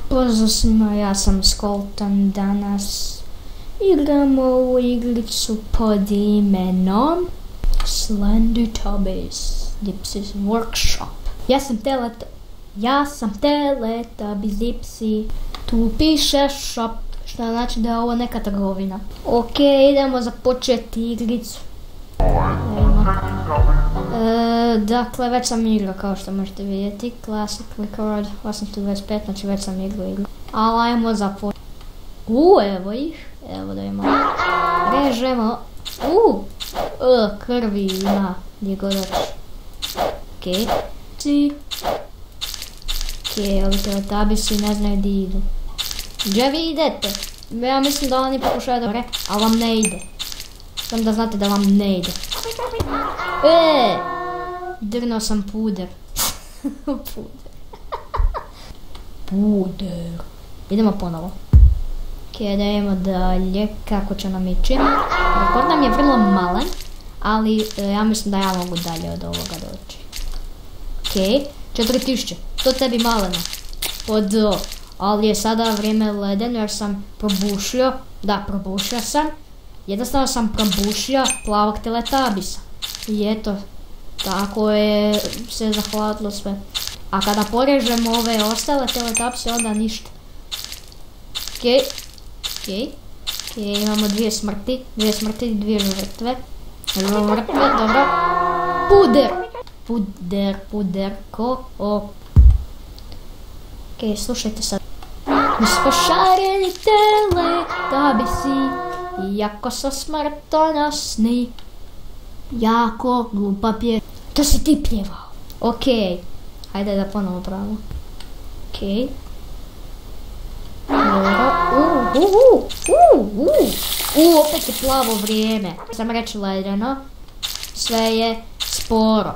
Pozdrav svima, ja sam Skolton, danas igramo ovu igricu pod imenom Teletubbies, Dipsy's WorkShop. Ja sam Teletubbies Dipsy, tu piše shop, što znači da je ovo neka trgovina. Ok, idemo započeti igricu. Dakle, već sam igrao kao što možete vidjeti, Classic Record 825, znači već sam igrao. Ali ajmo započeti. Evo ih, evo da imamo. Režemo. Krvi ima, gdje god oči. Okej. Okej, ovi Teletubbiesi ne znaju gdje idu. Gdje vi idete? Ja mislim da oni pokušaju dobro, ali vam ne ide. Samo da znate da vam ne ide. Drnuo sam puder. Puder. Idemo ponovo. Ok, da idemo dalje. Kako će nam ići? Rekord nam je vrlo malen, ali ja mislim da ja mogu dalje od ovoga doći. Ok, 4000. To tebi maleno. Ali je sada vrijeme leden jer sam probušio. Da, probušio sam. Jednostavno sam probušio plavog Teletubbiesa. I eto, tako je se zahvatilo sve. A kada porežemo ove ostale Teletubbiese, onda ništa. Okej, imamo dvije smrti i dvije žrtve. Dobro. Puder, Okej, slušajte sad. Mi smo šareni Teletubbiesi, jako su smrtonosni. Jako glupa pjesma. To si ti pjevao. Okej. Hajde da ponovo pravimo. Okej. Opet je plavo vrijeme. Sam reći ledeno. Sve je sporo.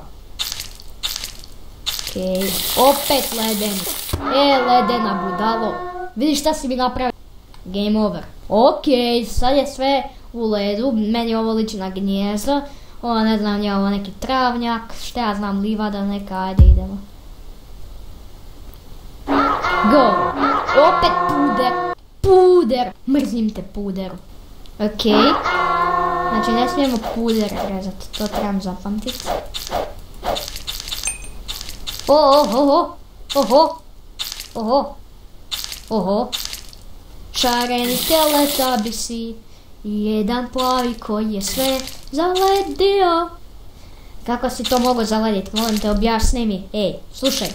Okej. Opet ledeni. Ledena budalo. Vidiš šta si mi napravio? Game over. Okej, sad je sve u ledu. Meni ovo liči na gnjezdo. Ovo ne znam, je ovo neki travnjak, šta ja znam, livada neka, ajde idemo. Go! Opet puder! Mrzim te puderu. Okej. Znači ne smijemo puder rezati, to trebam zapamtiti. Oho. Šareni Teletubbiesi. Jedan plavi koji je sve zaledio. Kako si to mogu zalediti? Molim te, objasni mi. Ej, slušaj.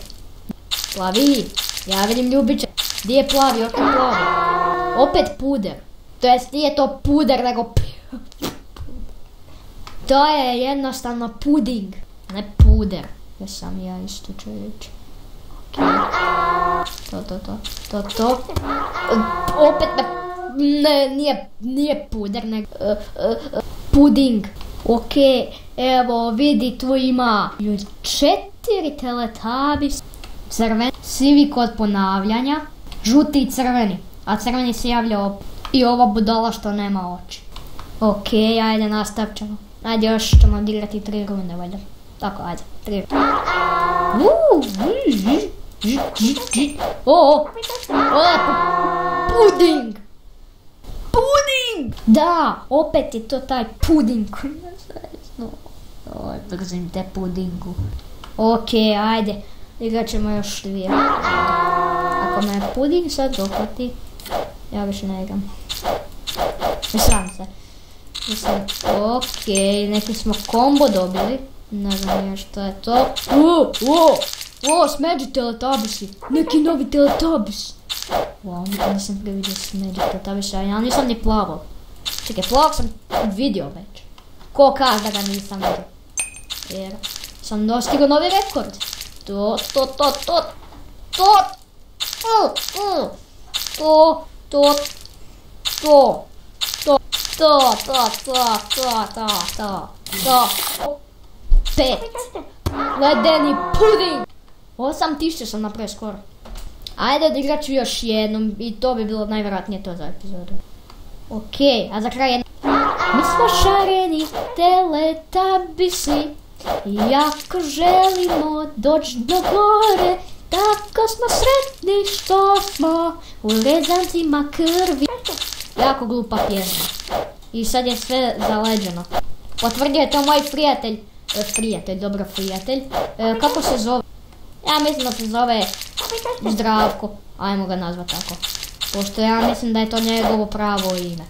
Plavi, ja vidim ljubiće. Gdje je plavi? Opet plavi. Opet puder. To jest nije to puder, nego to je jednostavno puding. Ne puder. Jesam ja isto čovječ. To. Opet me... Nije puder, nego puding. Ok, evo vidi, tu ima 4 Teletubbies. Crveni, sivi kod ponavljanja, žuti i crveni. A crveni se javlja i ova budala što nema oči. Ok, ajde nastavit ćemo. Ajde još ćemo odigrati 3 runde valjda. Tako, ajde, 3 runde. Puding! Da, opet je to taj puding. Brzim te pudingu. Ok, ajde. Igrat ćemo još 2. Ako me puding sad dohvati, ja više ne igram. Mislim se. Ok, neki smo kombo dobili. Ne znam još što je to. Smeđi Teletubbiesi. Neki novi Teletubbies. Nikad nisam previdio smeđi Teletubbiesa, ja nisam ni plavo. Čekaj, plavog sam vidio već. Ko kaže da ga nisam vidio? Jer sam dostigao novi rekord. Pet. Ledeni puding. 8000 sam napravio skoro. Ajde odigrat ću još jednom i to bi bilo najvjerojatnije to za epizodu. Okej, a za kraj jedno. Mi smo šareni Teletubbiesi, jako želimo doći do gore, tako smo sretni što smo u rezancima krvi. Jako glupa pjesma. I sad je sve zaleđeno. Potvrdio je to moj prijatelj. Prijatelj. Kako se zove? Ja mislim da se zove Zdravko. Ajmo ga nazvat tako. Pošto ja mislim da je to njegovo pravo ime.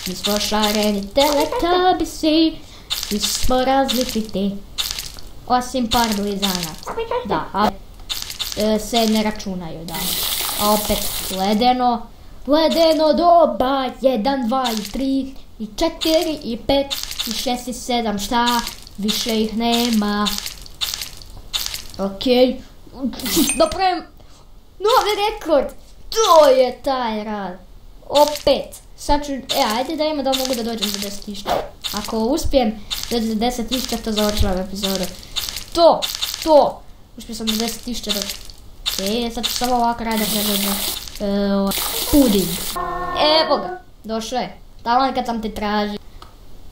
Mi smo šareni teletabisi. Mi smo različiti. Osim par blizanaca. Da, a se ne računaju, da. A opet ledeno doba, 1, 2 i 3 i 4 i 5 i 6 i 7, šta? Više ih nema. Okej. Napravim novi rekord. To je taj rad. Opet. Sad ću, ajde da ima da mogu da dođem do 10.000. Ako uspijem doći do 10.000, to završavam epizodu. To. Uspio sam do 10.000 doći. Sad ću samo ovako raditi puding. Evo ga, došao je. Tamo kad sam te tražio.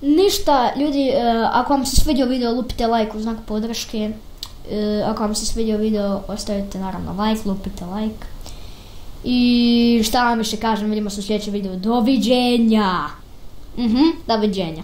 Ništa, ljudi, ako vam se svidio video, lupite like u znak podrške. Ako vam se svidio video, ostavite naravno like, lupite like. I šta vam više kažem, vidimo se u sljedećem videu. Doviđenja. Doviđenja.